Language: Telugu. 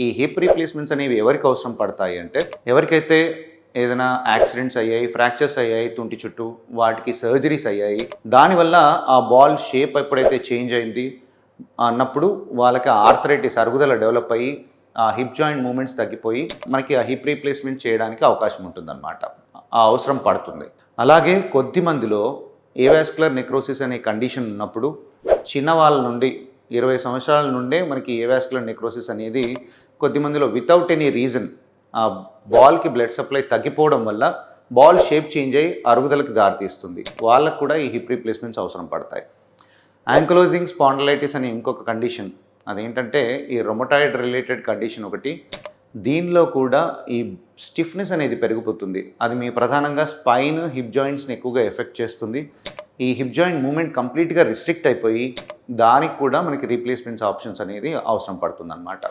ఈ హిప్ రీప్లేస్మెంట్స్ అనేవి ఎవరికి అవసరం పడతాయి అంటే, ఎవరికైతే ఏదైనా యాక్సిడెంట్స్ అయ్యాయి, ఫ్రాక్చర్స్ అయ్యాయి తుంటి చుట్టూ, వాటికి సర్జరీస్ అయ్యాయి, దానివల్ల ఆ బాల్ షేప్ ఎప్పుడైతే చేంజ్ అయింది అన్నప్పుడు వాళ్ళకి ఆర్థరైటిస్ అరుగుదల డెవలప్ అయ్యి ఆ హిప్ జాయింట్ మూమెంట్స్ తగ్గిపోయి మనకి ఆ హిప్ రీప్లేస్మెంట్ చేయడానికి అవకాశం ఉంటుందన్నమాట. ఆ అవసరం పడుతుంది. అలాగే కొద్ది మందిలో ఏవాస్కులర్ నెక్రోసిస్ అనే కండిషన్ ఉన్నప్పుడు చిన్నవాళ్ళ నుండి 20 సంవత్సరాల నుండే మనకి ఏవాస్కులర్ నెక్రోసిస్ అనేది కొద్ది మందిలో వితౌట్ ఎనీ రీజన్ ఆ బాల్కి బ్లడ్ సప్లై తగ్గిపోవడం వల్ల బాల్ షేప్ చేంజ్ అయ్యి అరుగుదలకు దారితీస్తుంది. వాళ్ళకు కూడా ఈ హిప్ రీప్లేస్మెంట్స్ అవసరం పడతాయి. యాంకలోజింగ్ స్పాండిలైటిస్ అనే ఇంకొక కండిషన్, అదేంటంటే ఈ రొమటాయిడ్ రిలేటెడ్ కండిషన్ ఒకటి. దీనిలో కూడా ఈ స్టిఫ్నెస్ అనేది పెరిగిపోతుంది. అది మీ ప్రధానంగా స్పైన్, హిప్ జాయింట్స్ని ఎక్కువగా ఎఫెక్ట్ చేస్తుంది. ఈ హిప్ జాయింట్ మూమెంట్ కంప్లీట్గా రిస్ట్రిక్ట్ అయిపోయి దానికి కూడా మనకి రీప్లేస్మెంట్స్ ఆప్షన్స్ అనేది అవసరం పడుతుంది అన్నమాట.